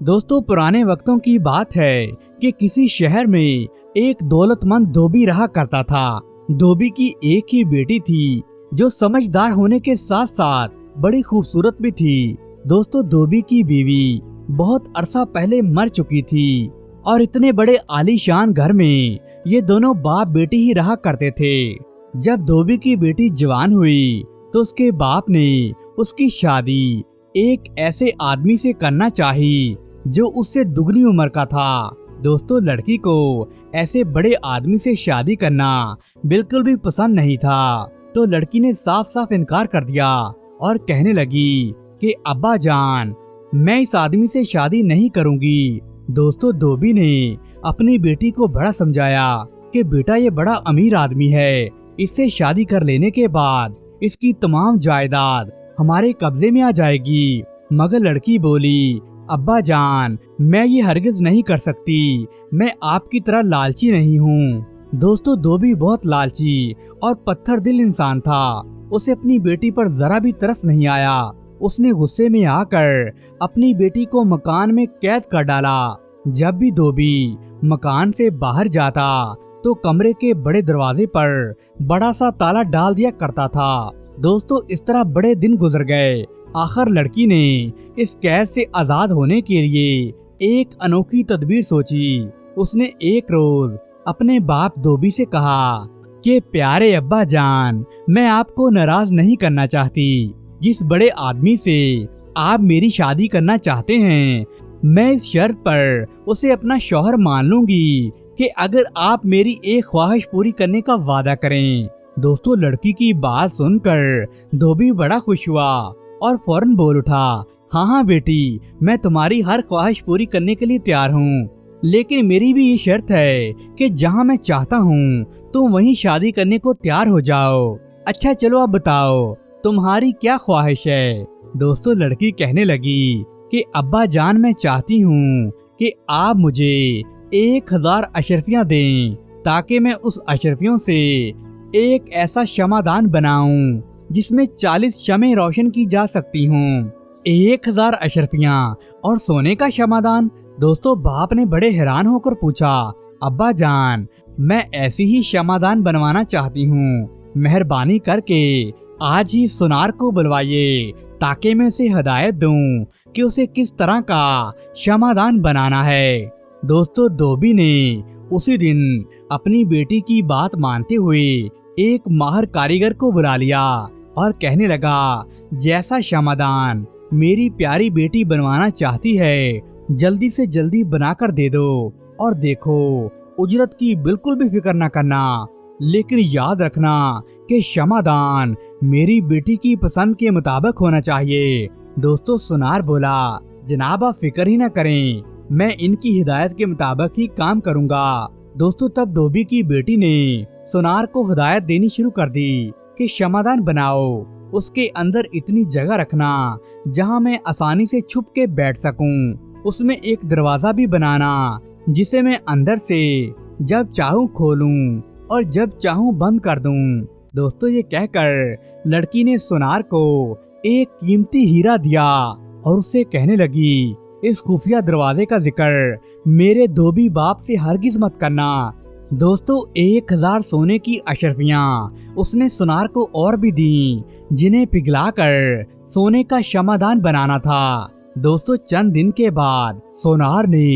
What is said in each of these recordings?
दोस्तों पुराने वक्तों की बात है कि किसी शहर में एक दौलतमंद धोबी रहा करता था। धोबी की एक ही बेटी थी जो समझदार होने के साथ साथ बड़ी खूबसूरत भी थी। दोस्तों धोबी की बीवी बहुत अरसा पहले मर चुकी थी और इतने बड़े आलीशान घर में ये दोनों बाप बेटी ही रहा करते थे। जब धोबी की बेटी जवान हुई तो उसके बाप ने उसकी शादी एक ऐसे आदमी से करना चाही जो उससे दुगनी उम्र का था। दोस्तों लड़की को ऐसे बड़े आदमी से शादी करना बिल्कुल भी पसंद नहीं था, तो लड़की ने साफ साफ इनकार कर दिया और कहने लगी कि अब्बा जान, मैं इस आदमी से शादी नहीं करूंगी। दोस्तों धोबी ने अपनी बेटी को बड़ा समझाया कि बेटा ये बड़ा अमीर आदमी है, इससे शादी कर लेने के बाद इसकी तमाम जायदाद हमारे कब्जे में आ जाएगी। मगर लड़की बोली, अब्बा जान, मैं ये हरगिज नहीं कर सकती, मैं आपकी तरह लालची नहीं हूँ। दोस्तों धोबी बहुत लालची और पत्थर दिल इंसान था। उसे अपनी बेटी पर जरा भी तरस नहीं आया। उसने गुस्से में आकर अपनी बेटी को मकान में कैद कर डाला। जब भी धोबी मकान से बाहर जाता तो कमरे के बड़े दरवाजे पर बड़ा सा ताला डाल दिया करता था। दोस्तों इस तरह बड़े दिन गुजर गए। आखिर लड़की ने इस कैद से आजाद होने के लिए एक अनोखी तदबीर सोची। उसने एक रोज अपने बाप धोबी से कहा कि प्यारे अब्बा जान, मैं आपको नाराज नहीं करना चाहती। जिस बड़े आदमी से आप मेरी शादी करना चाहते हैं, मैं इस शर्त पर उसे अपना शौहर मान लूंगी कि अगर आप मेरी एक ख्वाहिश पूरी करने का वादा करें। दोस्तों लड़की की बात सुनकर धोबी बड़ा खुश हुआ और फौरन बोल उठा, हाँ बेटी, मैं तुम्हारी हर ख्वाहिश पूरी करने के लिए तैयार हूँ, लेकिन मेरी भी ये शर्त है कि जहाँ मैं चाहता हूँ तुम वहीं शादी करने को तैयार हो जाओ। अच्छा चलो अब बताओ तुम्हारी क्या ख्वाहिश है। दोस्तों लड़की कहने लगी कि अब्बा जान, मैं चाहती हूँ कि आप मुझे 1000 अशरफियाँ दें ताकि मैं उस अशरफियों से एक ऐसा शमादान बनाऊं जिसमें 40 शमें रोशन की जा सकती हूँ। 1000 अशरफियाँ और सोने का शमादान। दोस्तों बाप ने बड़े हैरान होकर पूछा, अब्बा जान, मैं ऐसी ही शमादान बनवाना चाहती हूँ, मेहरबानी करके आज ही सुनार को बुलवाइए ताकि मैं उसे हिदायत दूं कि उसे किस तरह का शमादान बनाना है। दोस्तों धोबी ने उसी दिन अपनी बेटी की बात मानते हुए एक माहिर कारीगर को बुला लिया और कहने लगा, जैसा शमादान मेरी प्यारी बेटी बनवाना चाहती है, जल्दी से जल्दी बनाकर दे दो। और देखो, उजरत की बिल्कुल भी फिक्र न करना, लेकिन याद रखना कि शमादान मेरी बेटी की पसंद के मुताबिक होना चाहिए। दोस्तों सुनार बोला, जनाब आप फिक्र ही न करें, मैं इनकी हिदायत के मुताबिक ही काम करूंगा। दोस्तों तब धोबी की बेटी ने सुनार को हिदायत देनी शुरू कर दी कि शमादान बनाओ, उसके अंदर इतनी जगह रखना जहां मैं आसानी से छुप के बैठ सकूं। उसमें एक दरवाजा भी बनाना जिसे मैं अंदर से जब चाहूं खोलूं और जब चाहूं बंद कर दूं। दोस्तों ये कहकर लड़की ने सुनार को एक कीमती हीरा दिया और उससे कहने लगी, इस खुफिया दरवाजे का जिक्र मेरे धोबी बाप से हरगिज मत करना। दोस्तों 1000 सोने की अशरफियाँ उसने सुनार को और भी दी, जिन्हें पिघलाकर सोने का शमादान बनाना था। दोस्तों चंद दिन के बाद सोनार ने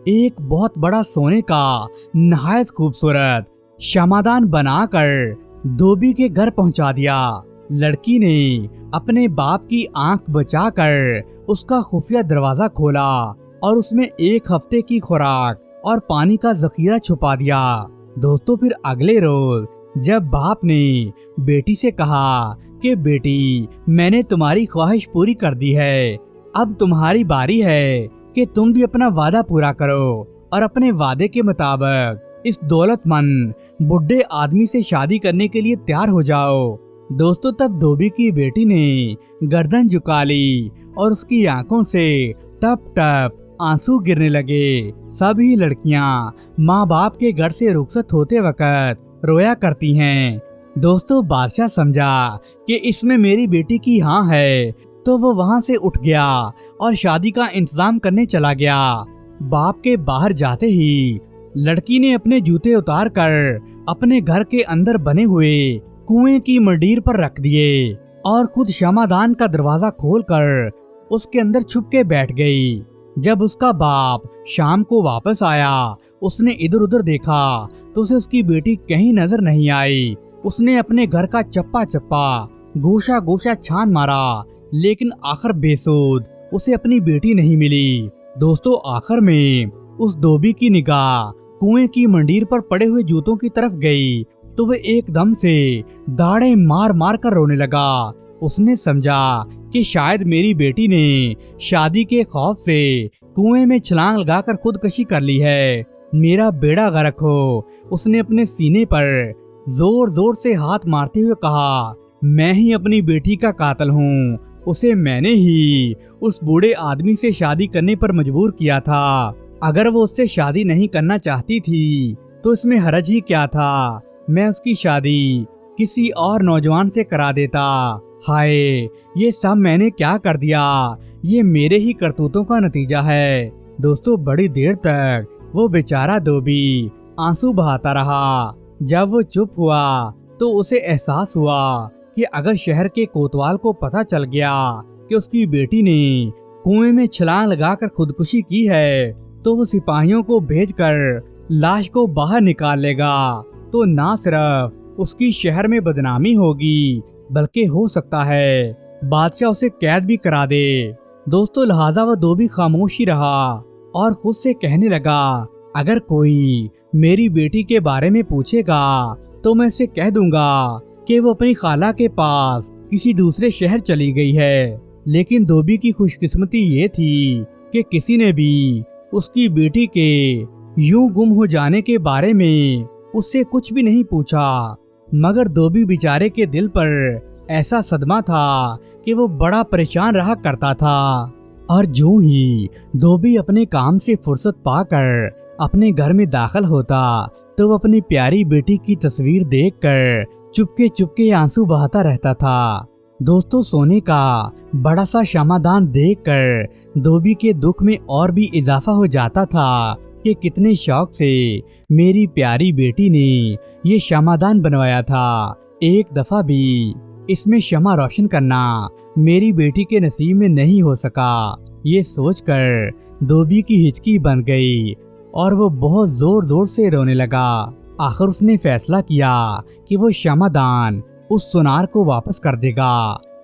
एक बहुत बड़ा सोने का नहायत खूबसूरत शमादान बनाकर धोबी के घर पहुंचा दिया। लड़की ने अपने बाप की आंख बचाकर उसका खुफिया दरवाजा खोला और उसमें 1 हफ्ते की खुराक और पानी का जखीरा छुपा दिया। दोस्तों फिर अगले रोज जब बाप ने बेटी से कहा कि बेटी, मैंने तुम्हारी ख्वाहिश पूरी कर दी है, अब तुम्हारी बारी है कि तुम भी अपना वादा पूरा करो और अपने वादे के मुताबिक इस दौलतमंद बुढ़े आदमी से शादी करने के लिए तैयार हो जाओ। दोस्तों तब धोबी की बेटी ने गर्दन झुका ली और उसकी आंखों से टप टप आंसू गिरने लगे। सभी लड़कियां माँ बाप के घर से रुखसत होते वक्त रोया करती हैं। दोस्तों बादशाह समझा कि इसमें मेरी बेटी की हाँ है, तो वो वहाँ से उठ गया और शादी का इंतजाम करने चला गया। बाप के बाहर जाते ही लड़की ने अपने जूते उतार कर अपने घर के अंदर बने हुए कुएं की मंडीर पर रख दिए और खुद क्षमादान का दरवाजा खोलकर उसके अंदर छुप के बैठ गई। जब उसका बाप शाम को वापस आया, उसने इधर उधर देखा तो उसे उसकी बेटी कहीं नजर नहीं आई। उसने अपने घर का चप्पा चप्पा गोशा गोशा छान मारा, लेकिन आखिर बेसुध उसे अपनी बेटी नहीं मिली। दोस्तों, आखिर में उस धोबी की निगाह कुएं की मंडीर पर पड़े हुए जूतों की तरफ गई तो वह एकदम से दाढ़े मार मार कर रोने लगा। उसने समझा कि शायद मेरी बेटी ने शादी के खौफ से कुएं में छलांग लगाकर खुदकशी कर ली है। मेरा बेड़ा गर्क हो। उसने अपने सीने पर जोर जोर से हाथ मारते हुए कहा, मैं ही अपनी बेटी का कातिल हूँ। उसे मैंने ही उस बूढ़े आदमी से शादी करने पर मजबूर किया था। अगर वो उससे शादी नहीं करना चाहती थी तो इसमें हरज ही क्या था। मैं उसकी शादी किसी और नौजवान से करा देता। हाय, ये सब मैंने क्या कर दिया। ये मेरे ही करतूतों का नतीजा है। दोस्तों, बड़ी देर तक वो बेचारा धोबी आंसू बहाता रहा। जब वो चुप हुआ तो उसे एहसास हुआ कि अगर शहर के कोतवाल को पता चल गया कि उसकी बेटी ने कुएं में छलांग लगाकर खुदकुशी की है तो वो सिपाहियों को भेजकर लाश को बाहर निकाल लेगा। तो ना सिर्फ उसकी शहर में बदनामी होगी, बल्कि हो सकता है बादशाह उसे कैद भी करा दे। दोस्तों, लिहाजा वह धोबी खामोश ही रहा और खुद से कहने लगा, अगर कोई मेरी बेटी के बारे में पूछेगा तो मैं उसे कह दूंगा कि वो अपनी खाला के पास किसी दूसरे शहर चली गई है। लेकिन धोबी की खुशकिस्मती ये थी कि किसी ने भी उसकी बेटी के यूं गुम हो जाने के बारे में उससे कुछ भी नहीं पूछा। मगर धोबी बेचारे के दिल पर ऐसा सदमा था कि वो बड़ा परेशान रहा करता था। और जो ही धोबी अपने काम से फुर्सत पाकर अपने घर में दाखिल होता तो वो अपनी प्यारी बेटी की तस्वीर देखकर चुपके चुपके आंसू बहाता रहता था। दोस्तों, सोने का बड़ा सा क्षमादान देखकर धोबी के दुख में और भी इजाफा हो जाता था कि कितने शौक से मेरी प्यारी बेटी ने ये क्षमादान बनवाया था। एक दफा भी इसमें क्षमा रोशन करना मेरी बेटी के नसीब में नहीं हो सका। ये सोचकर धोबी की हिचकी बन गई और वो बहुत जोर जोर से रोने लगा। आखिर उसने फैसला किया कि वो क्षमादान उस सुनार को वापस कर देगा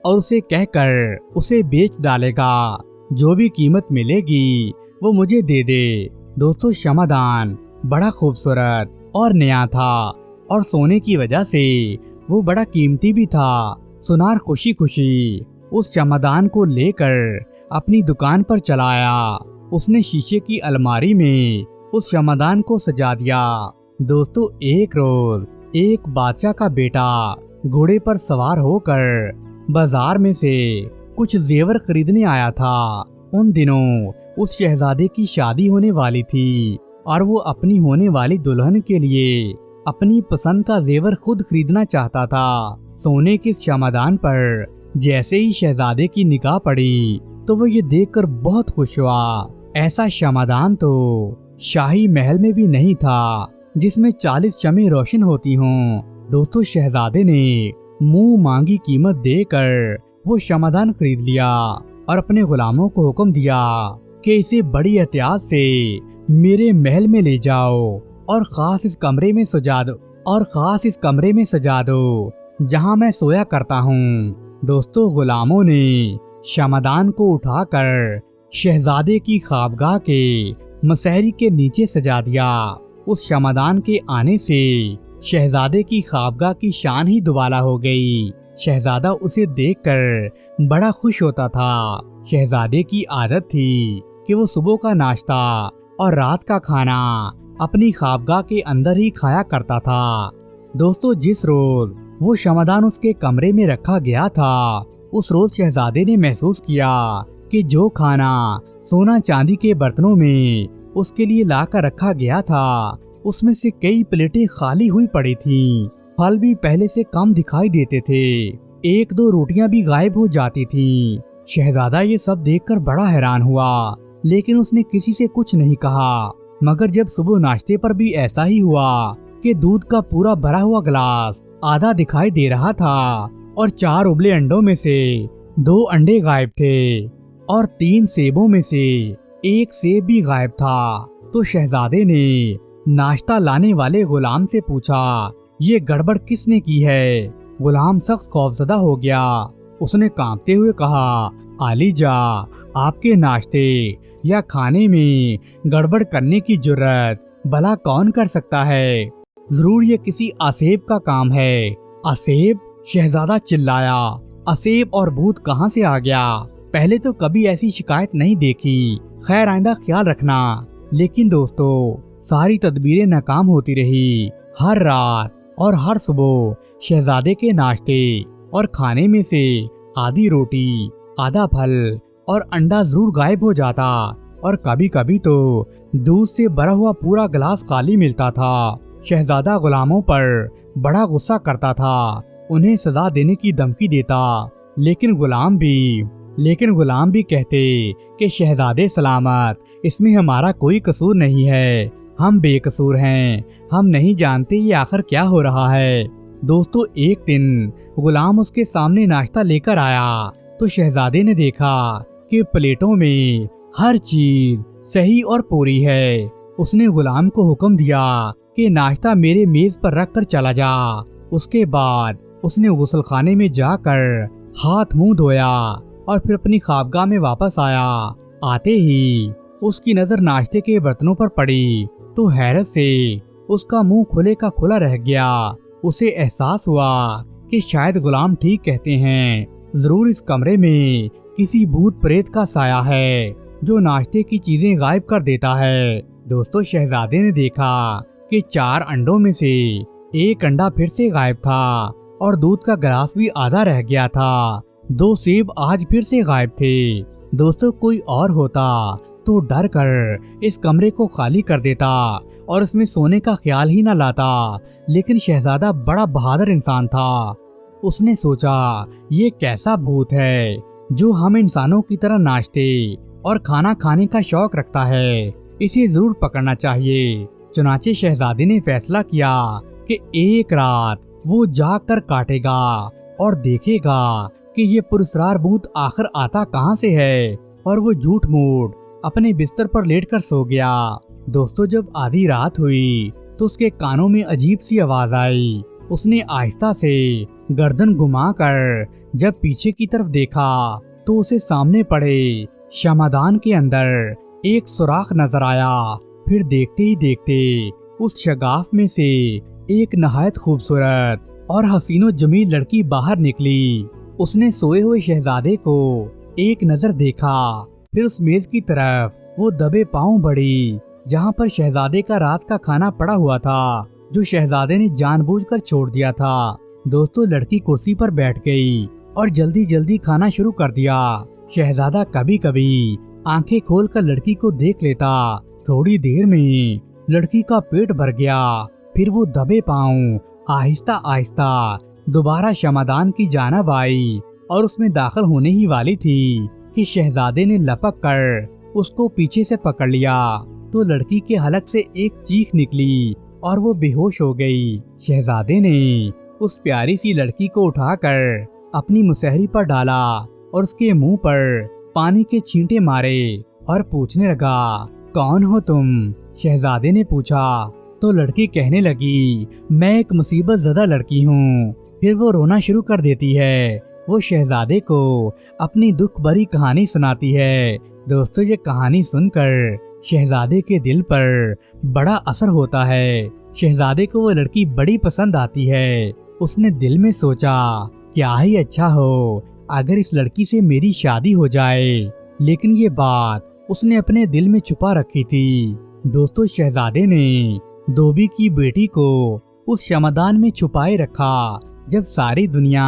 और उसे कहकर उसे बेच डालेगा। जो भी कीमत मिलेगी वो मुझे दे दे। दोस्तों, क्षमादान बड़ा खूबसूरत और नया था और सोने की वजह से वो बड़ा कीमती भी था। सुनार खुशी खुशी उस क्षमादान को लेकर अपनी दुकान पर चला आया। उसने शीशे की अलमारी में उस क्षमादान को सजा दिया। दोस्तों, एक रोज एक बादशाह का बेटा घोड़े पर सवार होकर बाजार में से कुछ जेवर खरीदने आया था। उन दिनों उस शहजादे की शादी होने वाली थी और वो अपनी होने वाली दुल्हन के लिए अपनी पसंद का जेवर खुद खरीदना चाहता था। सोने के क्षमादान पर जैसे ही शहजादे की निगाह पड़ी तो वो ये देखकर बहुत खुश हुआ। ऐसा क्षमादान तो शाही महल में भी नहीं था जिसमें 40 शमें रोशन होती हों। दोस्तों, शहजादे ने मुंह मांगी कीमत देकर वो क्षमादान खरीद लिया और अपने गुलामों को हुक्म दिया कि इसे बड़ी एहतियात से मेरे महल में ले जाओ और खास इस कमरे में सजा दो जहां मैं सोया करता हूँ। दोस्तों, गुलामों ने क्षमादान को उठाकर शहजादे की खाबगाह के मसहरी के नीचे सजा दिया। उस क्षमादान के आने से शहजादे की खाबगाह की शान ही दुबाला हो गई। शहजादा उसे देखकर बड़ा खुश होता था। शहजादे की आदत थी कि वो सुबह का नाश्ता और रात का खाना अपनी खाबगाह के अंदर ही खाया करता था। दोस्तों, जिस रोज वो क्षमादान उसके कमरे में रखा गया था उस रोज शहजादे ने महसूस किया कि जो खाना सोना चांदी के बर्तनों में उसके लिए लाकर रखा गया था उसमें से कई प्लेटें खाली हुई पड़ी थीं। फल भी पहले से कम दिखाई देते थे। 1-2 रोटियां भी गायब हो जाती थीं। शहजादा ये सब देखकर बड़ा हैरान हुआ, लेकिन उसने किसी से कुछ नहीं कहा। मगर जब सुबह नाश्ते पर भी ऐसा ही हुआ कि दूध का पूरा भरा हुआ गिलास आधा दिखाई दे रहा था और 4 उबले अंडों में से 2 अंडे गायब थे और 3 सेबों में से 1 सेब भी गायब था, तो शहजादे ने नाश्ता लाने वाले गुलाम से पूछा, ये गड़बड़ किसने की है? गुलाम सख्त खौफजदा हो गया। उसने कांपते हुए कहा, आलीजा, आपके नाश्ते या खाने में गड़बड़ करने की जुर्रत भला कौन कर सकता है? जरूर ये किसी आसेब का काम है। आसेब? शहजादा चिल्लाया, आसेब और भूत कहाँ से आ गया? पहले तो कभी ऐसी शिकायत नहीं देखी। खैर, आइंदा ख्याल रखना। लेकिन दोस्तों, सारी तदबीरें नाकाम होती रही। हर रात और हर सुबह शहजादे के नाश्ते और खाने में से आधी रोटी, आधा फल और अंडा जरूर गायब हो जाता और कभी कभी तो दूध से भरा हुआ पूरा गिलास खाली मिलता था। शहजादा गुलामों पर बड़ा गुस्सा करता था, उन्हें सजा देने की धमकी देता, लेकिन गुलाम भी कहते कि शहजादे सलामत, इसमें हमारा कोई कसूर नहीं है, हम बेकसूर हैं, हम नहीं जानते ये आखिर क्या हो रहा है। दोस्तों, एक दिन गुलाम उसके सामने नाश्ता लेकर आया तो शहजादे ने देखा कि प्लेटों में हर चीज सही और पूरी है। उसने गुलाम को हुक्म दिया कि नाश्ता मेरे मेज पर रख कर चला जा। उसके बाद उसने गुस्लखाने में जाकर हाथ मुंह धोया और फिर अपनी ख्वाबगाह में वापस आया। आते ही उसकी नजर नाश्ते के बर्तनों पर पड़ी तो हैरत से उसका मुंह खुले का खुला रह गया। उसे एहसास हुआ कि शायद गुलाम ठीक कहते हैं, जरूर इस कमरे में किसी भूत प्रेत का साया है जो नाश्ते की चीजें गायब कर देता है। दोस्तों, शहजादे ने देखा कि 4 अंडों में से 1 अंडा फिर से गायब था और दूध का गिलास भी आधा रह गया था। 2 सेब आज फिर से गायब थे। दोस्तों, कोई और होता तो डर कर इस कमरे को खाली कर देता और इसमें सोने का ख्याल ही न लाता, लेकिन शहजादा बड़ा बहादुर इंसान था। उसने सोचा, ये कैसा भूत है जो हम इंसानों की तरह नाश्ते और खाना खाने का शौक रखता है, इसे जरूर पकड़ना चाहिए। चुनाचे शहजादे ने फैसला किया कि एक रात वो जाग कर काटेगा और देखेगा कि ये पुरस्कार भूत आखिर आता कहाँ से है, और वो झूठ मूठ अपने बिस्तर पर लेटकर सो गया। दोस्तों, जब आधी रात हुई तो उसके कानों में अजीब सी आवाज आई। उसने आहिस्ता से गर्दन घुमाकर जब पीछे की तरफ देखा तो उसे सामने पड़े शमादान के अंदर एक सुराख नजर आया। फिर देखते ही देखते उस शगाफ में से एक नहायत खूबसूरत और हसीनो जमील लड़की बाहर निकली। उसने सोए हुए शहजादे को एक नजर देखा, फिर उस मेज की तरफ वो दबे पांव बढ़ी जहां पर शहजादे का रात का खाना पड़ा हुआ था, जो शहजादे ने जानबूझकर छोड़ दिया था। दोस्तों, लड़की कुर्सी पर बैठ गई और जल्दी जल्दी खाना शुरू कर दिया। शहजादा कभी कभी आंखें खोलकर लड़की को देख लेता। थोड़ी देर में लड़की का पेट भर गया। फिर वो दबे पांव आहिस्ता आहिस्ता दोबारा शमादान की जानिब आई और उसमें दाखिल होने ही वाली थी कि शहजादे ने लपक कर उसको पीछे से पकड़ लिया तो लड़की के हलक से एक चीख निकली और वो बेहोश हो गई। शहजादे ने उस प्यारी सी लड़की को उठाकर अपनी मुसहरी पर डाला और उसके मुंह पर पानी के छींटे मारे और पूछने लगा, कौन हो तुम? शहजादे ने पूछा तो लड़की कहने लगी, मैं एक मुसीबत ज़दा लड़की हूँ। फिर वो रोना शुरू कर देती है। वो शहजादे को अपनी दुख भरी कहानी सुनाती है। दोस्तों, ये कहानी सुनकर शहजादे के दिल पर बड़ा असर होता है। शहजादे को वो लड़की बड़ी पसंद आती है। उसने दिल में सोचा, क्या ही अच्छा हो अगर इस लड़की से मेरी शादी हो जाए, लेकिन ये बात उसने अपने दिल में छुपा रखी थी। दोस्तों, शहजादे ने धोबी की बेटी को उस शमादान में छुपाए रखा। जब सारी दुनिया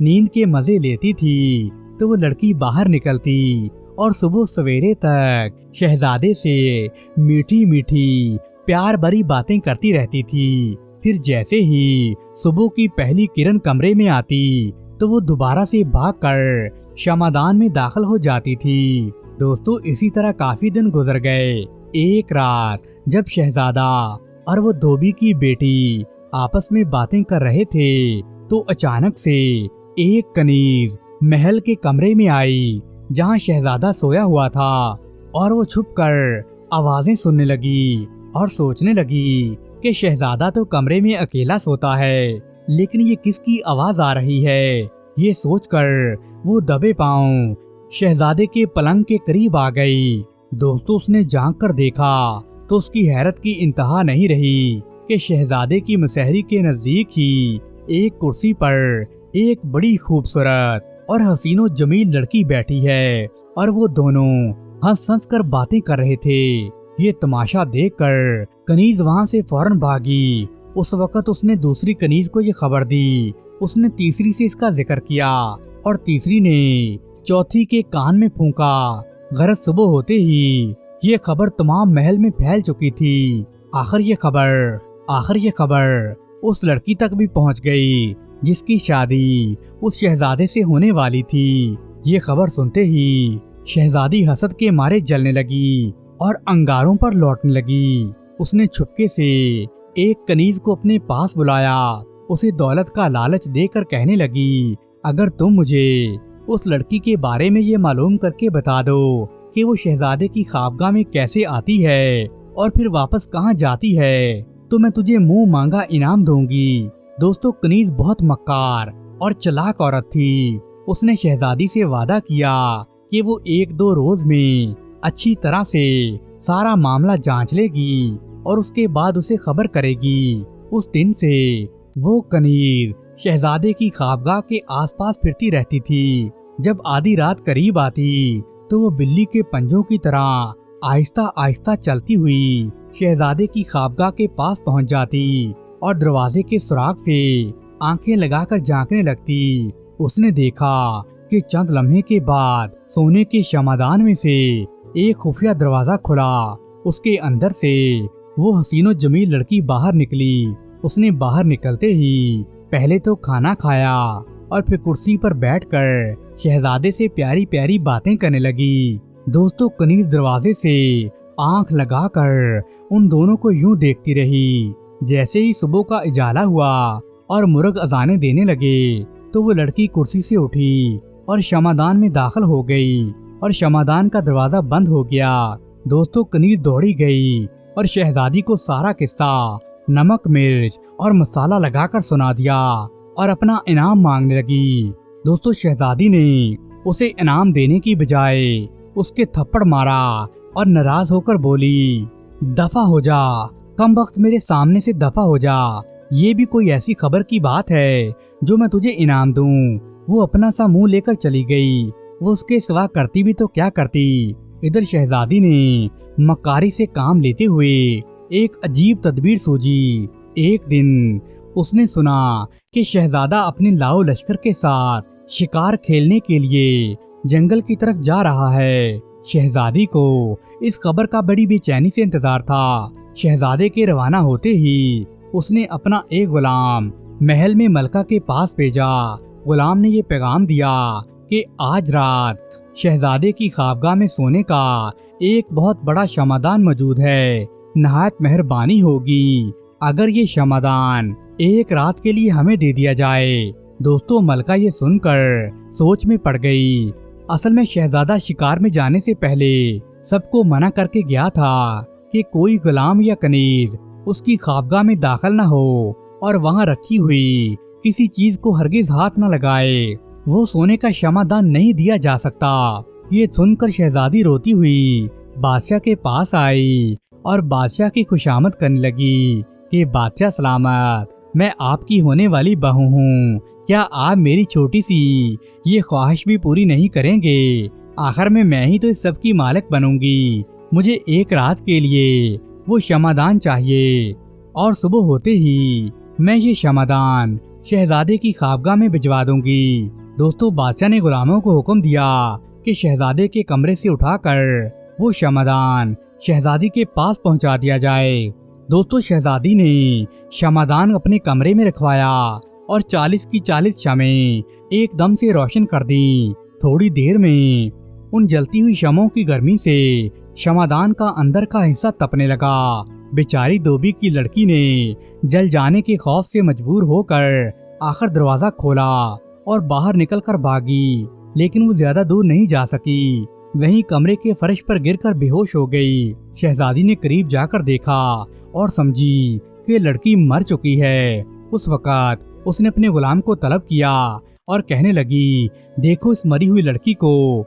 नींद के मजे लेती थी तो वो लड़की बाहर निकलती और सुबह सवेरे तक शहजादे से मीठी मीठी प्यार भरी बातें करती रहती थी। फिर जैसे ही सुबह की पहली किरण कमरे में आती तो वो दोबारा से भागकर शमादान में दाखिल हो जाती थी। दोस्तों इसी तरह काफी दिन गुजर गए। एक रात जब शहजादा और वो धोबी की बेटी आपस में बातें कर रहे थे तो अचानक से एक कनीज महल के कमरे में आई जहां शहजादा सोया हुआ था, और वो छुपकर आवाजें सुनने लगी और सोचने लगी कि शहजादा तो कमरे में अकेला सोता है, लेकिन ये किसकी आवाज आ रही है। ये सोचकर वो दबे पांव शहजादे के पलंग के करीब आ गई। दोस्तों उसने झांक कर देखा तो उसकी हैरत की इंतहा नहीं रही कि शहजादे की मसहरी के नजदीक ही एक कुर्सी पर एक बड़ी खूबसूरत और हसीनो जमील लड़की बैठी है, और वो दोनों हंस हंस कर बातें कर रहे थे। ये तमाशा देखकर कनीज वहां से फौरन भागी। उस वक्त उसने दूसरी कनीज को ये खबर दी। उसने तीसरी से इसका जिक्र किया और तीसरी ने चौथी के कान में फूंका। गरज सुबह होते ही ये खबर तमाम महल में फैल चुकी थी। आखिर ये खबर उस लड़की तक भी पहुंच गई जिसकी शादी उस शहजादे से होने वाली थी। ये खबर सुनते ही शहजादी हसद के मारे जलने लगी और अंगारों पर लौटने लगी। उसने छुपके से एक कनीज को अपने पास बुलाया। उसे दौलत का लालच देकर कहने लगी, अगर तुम मुझे उस लड़की के बारे में ये मालूम करके बता दो कि वो शहजादे की ख्वाबगाह में कैसे आती है और फिर वापस कहाँ जाती है, तो मैं तुझे मुंह मांगा इनाम दूंगी। दोस्तों कनीज बहुत मक्कार और चालाक औरत थी। उसने शहजादी से वादा किया कि वो 1-2 रोज में अच्छी तरह से सारा मामला जांच लेगी और उसके बाद उसे खबर करेगी। उस दिन से वो कनीज शहजादे की ख्वाबगाह के आसपास फिरती रहती थी। जब आधी रात करीब आती तो वो बिल्ली के पंजों की तरह आहिस्ता आहिस्ता चलती हुई शहजादे की ख्वाबगाह के पास पहुंच जाती और दरवाजे के सुराख से आंखें लगाकर झांकने लगती। उसने देखा कि चंद लम्हे के बाद सोने के शमादान में से एक खुफिया दरवाजा खुला। उसके अंदर से वो हसीनो जमील लड़की बाहर निकली। उसने बाहर निकलते ही पहले तो खाना खाया और फिर कुर्सी पर बैठकर शहजादे से प्यारी प्यारी बातें करने लगी। दोस्तों कनीज दरवाजे से आंख लगाकर उन दोनों को यूं देखती रही। जैसे ही सुबह का इजाला हुआ और मुर्ग अजाने देने लगे तो वो लड़की कुर्सी से उठी और शमादान में दाखिल हो गई और शमादान का दरवाजा बंद हो गया। दोस्तों कनीज दौड़ी गई और शहजादी को सारा किस्सा नमक मिर्च और मसाला लगाकर सुना दिया और अपना इनाम मांगने लगी। दोस्तों शहजादी ने उसे इनाम देने की बजाय उसके थप्पड़ मारा और नाराज होकर बोली, दफा हो जा, कम वक्त मेरे सामने से दफा हो जा। ये भी कोई ऐसी खबर की बात है जो मैं तुझे इनाम दूं। वो अपना सा मुंह लेकर चली गई। वो उसके सिवा करती भी तो क्या करती। इधर शहजादी ने मक्कारी से काम लेते हुए एक अजीब तदबीर सूझी। एक दिन उसने सुना कि शहजादा अपने लाओ लश्कर के साथ शिकार खेलने के लिए जंगल की तरफ जा रहा है। शहजादी को इस खबर का बड़ी बेचैनी से इंतजार था। शहजादे के रवाना होते ही उसने अपना एक गुलाम महल में मलका के पास भेजा। गुलाम ने ये पैगाम दिया कि आज रात शहजादे की ख्वाबगाह में सोने का एक बहुत बड़ा शमादान मौजूद है। नहायत मेहरबानी होगी अगर ये शमादान एक रात के लिए हमें दे दिया जाए। दोस्तों मलका ये सुनकर सोच में पड़ गई। असल में शहजादा शिकार में जाने से पहले सबको मना करके गया था कि कोई गुलाम या कनीज उसकी ख्वाबगाह में दाखिल न हो और वहाँ रखी हुई किसी चीज को हरगिज हाथ न लगाए। वो सोने का शमादान नहीं दिया जा सकता। ये सुनकर शहजादी रोती हुई बादशाह के पास आई और बादशाह की खुशामद करने लगी कि बादशाह सलामत, मैं आपकी होने वाली बहू हूँ। क्या आप मेरी छोटी सी ये ख्वाहिश भी पूरी नहीं करेंगे? आखिर में मैं ही तो इस सब की मालिक बनूंगी। मुझे एक रात के लिए वो शमादान चाहिए और सुबह होते ही मैं ये शमादान शहजादे की ख्वाबगाह में भिजवा दूंगी। दोस्तों बादशाह ने गुलामों को हुक्म दिया कि शहजादे के कमरे से उठाकर वो शमादान शहजादी के पास पहुंचा दिया जाए। दोस्तों शहजादी ने शमादान अपने कमरे में रखवाया और 40 की 40 शमें एकदम से रोशन कर दी। थोड़ी देर में उन जलती हुई शमों की गर्मी से शमादान का अंदर का हिस्सा तपने लगा। बेचारी धोबी की लड़की ने जल जाने के खौफ से मजबूर होकर आखिर दरवाजा खोला और बाहर निकलकर भागी, लेकिन वो ज्यादा दूर नहीं जा सकी। वहीं कमरे के फर्श पर गिरकर बेहोश हो गई। शहजादी ने करीब जाकर देखा और समझी कि लड़की मर चुकी है। उस वक्त उसने अपने गुलाम को तलब किया और कहने लगी, देखो इस मरी हुई लड़की को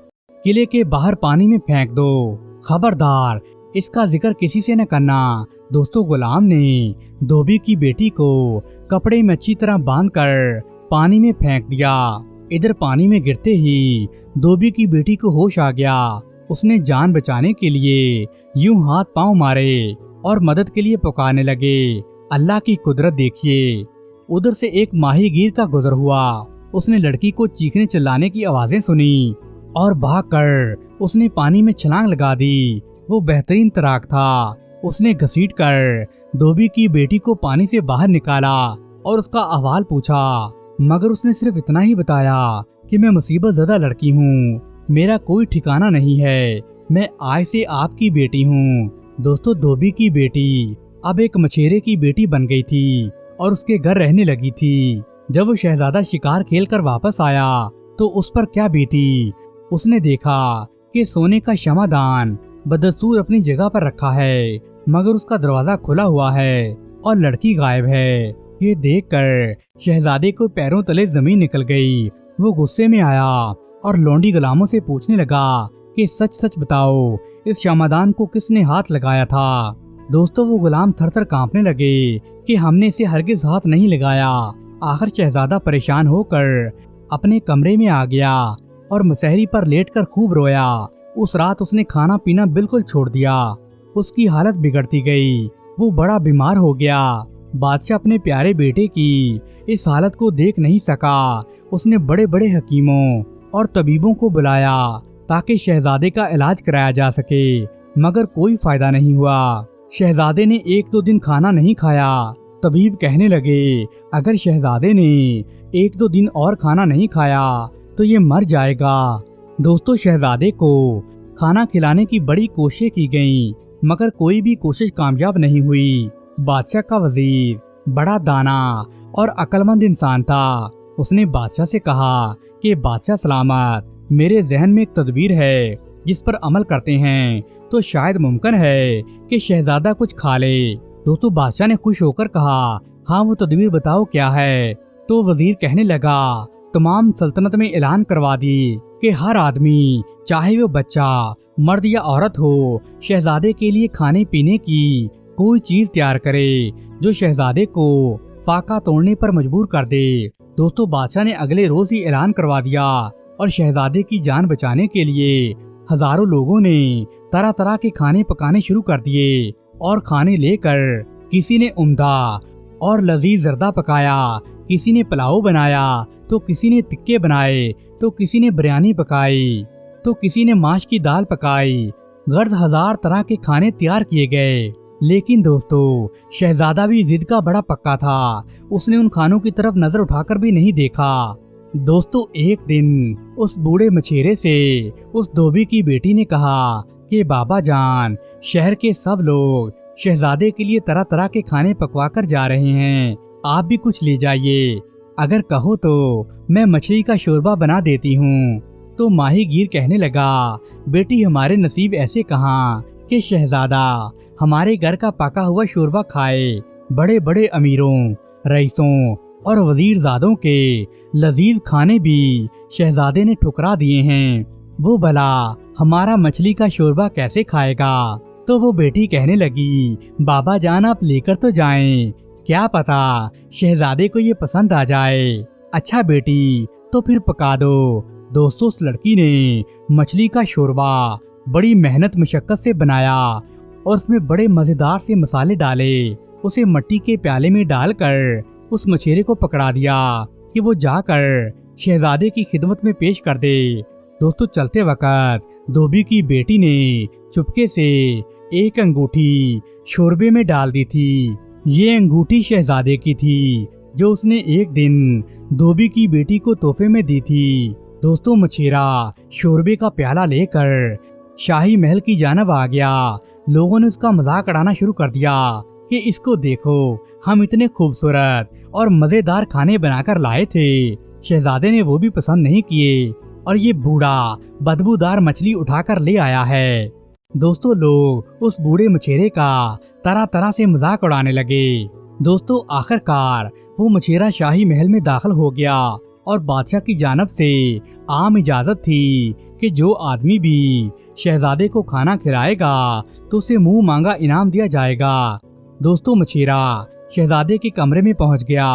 किले के बाहर पानी में फेंक दो, खबरदार इसका जिक्र किसी से न करना। दोस्तों, गुलाम ने धोबी की बेटी को कपड़े में अच्छी तरह बांधकर पानी में फेंक दिया। इधर पानी में गिरते ही धोबी की बेटी को होश आ गया। उसने जान बचाने के लिए यूं हाथ पांव मारे और मदद के लिए पुकारने लगे। अल्लाह की कुदरत देखिए। उधर से एक माहीगीर का गुजर हुआ। उसने लड़की को चीखने चिल्लाने की आवाजें सुनी और भागकर उसने पानी में छलांग लगा दी। वो बेहतरीन तैराक था। उसने घसीटकर धोबी की बेटी को पानी से बाहर निकाला और उसका अहवाल पूछा, मगर उसने सिर्फ इतना ही बताया कि मैं मुसीबत ज़दा लड़की हूँ, मेरा कोई ठिकाना नहीं है, मैं आज से आपकी बेटी हूँ। दोस्तों, धोबी की बेटी अब एक मछेरे की बेटी बन गई थी और उसके घर रहने लगी थी। जब वो शहजादा शिकार खेलकर वापस आया तो उस पर क्या बीती। उसने देखा कि सोने का शमादान बदस्तूर अपनी जगह पर रखा है, मगर उसका दरवाजा खुला हुआ है और लड़की गायब है। ये देखकर शहजादे को पैरों तले जमीन निकल गई। वो गुस्से में आया और लौंडी गुलामों से पूछने लगा कि सच सच बताओ, इस शमादान को किसने हाथ लगाया था। दोस्तों, वो गुलाम थर थर कांपने लगे कि हमने इसे हरगिज हाथ नहीं लगाया। आखिर शहजादा परेशान होकर अपने कमरे में आ गया और मुसहरी पर लेटकर खूब रोया। उस रात उसने खाना पीना बिल्कुल छोड़ दिया। उसकी हालत बिगड़ती गई। वो बड़ा बीमार हो गया। बादशाह अपने प्यारे बेटे की इस हालत को देख नहीं सका। उसने बड़े बड़े हकीमों और तबीबों को बुलाया ताकि शहजादे का इलाज कराया जा सके, मगर कोई फायदा नहीं हुआ। शहजादे ने 1-2 दिन खाना नहीं खाया। तबीब कहने लगे, अगर शहजादे ने 1-2 दिन और खाना नहीं खाया तो ये मर जाएगा। दोस्तों, शहजादे को खाना खिलाने की बड़ी कोशिश की गई, मगर कोई भी कोशिश कामयाब नहीं हुई। बादशाह का वजीर बड़ा दाना और अक्लमंद इंसान था। उसने बादशाह से कहा कि बादशाह सलामत, मेरे जहन में एक तदबीर है जिस पर अमल करते हैं तो शायद मुमकिन है कि शहजादा कुछ खा ले। दोस्तों, बादशाह ने खुश होकर कहा, हाँ वो तदबीर बताओ क्या है। तो वजीर कहने लगा, तमाम सल्तनत में ऐलान करवा दी कि हर आदमी, चाहे वो बच्चा, मर्द या औरत हो, शहजादे के लिए खाने पीने की कोई चीज तैयार करे जो शहजादे को फाका तोड़ने पर मजबूर कर दे। दोस्तों, बादशाह ने अगले रोज ही ऐलान करवा दिया और शहजादे की जान बचाने के लिए हजारों लोगों ने तरह तरह के खाने पकाने शुरू कर दिए। और खाने लेकर किसी ने उम्दा और लजीज जर्दा पकाया, किसी ने पुलाव बनाया, तो किसी ने टिक्के बनाए, तो किसी ने बिरयानी पकाई, तो किसी ने माश की दाल पकाई। गर्द हजार तरह के खाने तैयार किए गए। लेकिन दोस्तों, शहजादा भी जिद का बड़ा पक्का था। उसने उन खानों की तरफ नजर उठाकर भी नहीं देखा। दोस्तों, एक दिन उस बूढ़े मछेरे से उस धोबी की बेटी ने कहा कि बाबा जान, शहर के सब लोग शहजादे के लिए तरह तरह के खाने पकवा कर जा रहे हैं, आप भी कुछ ले जाइए। अगर कहो तो मैं मछली का शोरबा बना देती हूँ। तो माहीगीर कहने लगा, बेटी हमारे नसीब ऐसे कहाँ कि शहजादा हमारे घर का पका हुआ शोरबा खाए। बड़े बड़े अमीरों, रईसों और वजीरजादों के लजीज खाने भी शहजादे ने ठुकरा दिए हैं, वो भला हमारा मछली का शोरबा कैसे खाएगा। तो वो बेटी कहने लगी, बाबा जान आप लेकर तो जाएं, क्या पता शहजादे को ये पसंद आ जाए। अच्छा बेटी, तो फिर पका दो। दोस्तों, उस लड़की ने मछली का शोरबा बड़ी मेहनत मशक्कत से बनाया और उसमें बड़े मजेदार से मसाले डाले। उसे मट्टी के प्याले में डालकर उस मछेरे को पकड़ा दिया कि वो जाकर शहजादे की खिदमत में पेश कर दे। दोस्तों, चलते वक्त धोबी की बेटी ने चुपके से एक अंगूठी शोरबे में डाल दी थी। ये अंगूठी शहजादे की थी जो उसने एक दिन धोबी की बेटी को तोहफे में दी थी। दोस्तों मछेरा शोरबे का प्याला लेकर शाही महल की जानब आ गया। लोगों ने उसका मजाक उड़ाना शुरू कर दिया कि इसको देखो, हम इतने खूबसूरत और मजेदार खाने बनाकर लाए थे। शहजादे ने वो भी पसंद नहीं किए और ये बूढ़ा बदबूदार मछली उठाकर ले आया है। दोस्तों लोग उस बूढ़े मछेरे का तरह तरह से मजाक उड़ाने लगे। दोस्तों आखिरकार वो मछेरा शाही महल में दाखिल हो गया और बादशाह की जानब से आम इजाजत थी कि जो आदमी भी शहजादे को खाना खिलाएगा तो उसे मुंह मांगा इनाम दिया जाएगा। दोस्तों मछेरा शहजादे के कमरे में पहुंच गया।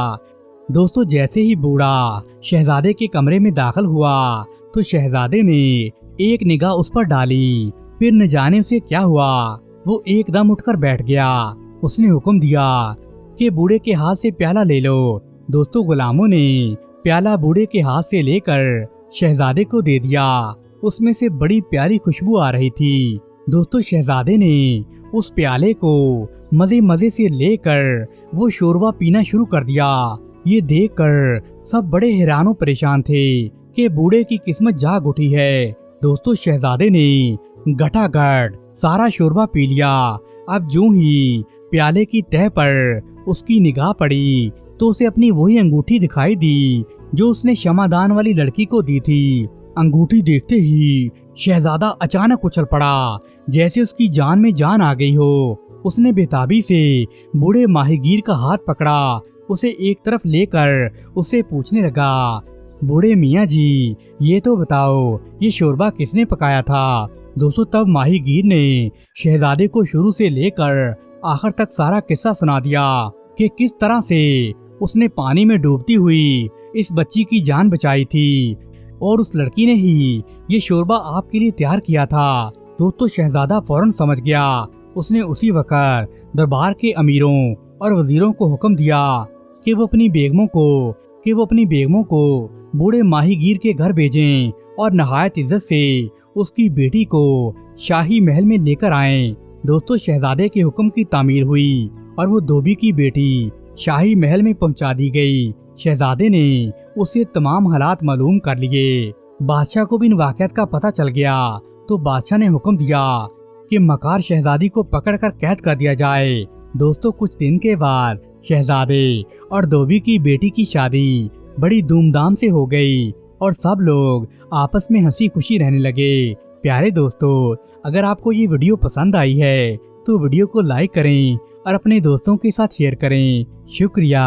दोस्तों जैसे ही बूढ़ा शहजादे के कमरे में दाखिल हुआ तो शहजादे ने एक निगाह उस पर डाली। फिर न जाने उसे क्या हुआ, वो एकदम उठकर बैठ गया। उसने हुक्म दिया कि बूढ़े के हाथ से प्याला ले लो। दोस्तों गुलामों ने प्याला बूढ़े के हाथ से लेकर शहजादे को दे दिया। उसमें से बड़ी प्यारी खुशबू आ रही थी। दोस्तों शहजादे ने उस प्याले को मजे मजे से लेकर वो शोरबा पीना शुरू कर दिया। ये देखकर सब बड़े हैरान परेशान थे कि बूढ़े की किस्मत जाग उठी है। दोस्तों शहजादे ने घटाघट सारा शोरबा पी लिया। अब जो ही प्याले की तह पर उसकी निगाह पड़ी तो उसे अपनी वही अंगूठी दिखाई दी जो उसने क्षमादान वाली लड़की को दी थी। अंगूठी देखते ही शहजादा अचानक उछल पड़ा, जैसे उसकी जान में जान आ गई हो। उसने बेताबी से बूढ़े माहीगीर का हाथ पकड़ा, उसे एक तरफ लेकर उससे पूछने लगा, बूढ़े मियाँ जी ये तो बताओ ये शोरबा किसने पकाया था। दोस्तों तब माहीगीर ने शहजादे को शुरू से लेकर आखिर तक सारा किस्सा सुना दिया कि किस तरह से उसने पानी में डूबती हुई इस बच्ची की जान बचाई थी और उस लड़की ने ही ये शोरबा आपके लिए तैयार किया था। दोस्तों शहजादा फौरन समझ गया। उसने उसी वक्त दरबार के अमीरों और वजीरों को हुक्म दिया कि वो अपनी बेगमों को बूढ़े माहीगीर के घर भेजें और नहायत इज्जत से उसकी बेटी को शाही महल में लेकर आएं। दोस्तों शहजादे के हुक्म की तामील हुई और वो धोबी की बेटी शाही महल में पहुंचा दी गई। शहजादे ने उसे तमाम हालात मालूम कर लिए। बादशाह को भी इन वाक़यात का पता चल गया तो बादशाह ने हुक्म दिया कि मकार शहजादी को पकड़कर कैद कर दिया जाए। दोस्तों कुछ दिन के बाद शहजादे और धोबी की बेटी की शादी बड़ी धूमधाम से हो गई और सब लोग आपस में हंसी खुशी रहने लगे। प्यारे दोस्तों अगर आपको ये वीडियो पसंद आई है तो वीडियो को लाइक करें और अपने दोस्तों के साथ शेयर करें। शुक्रिया।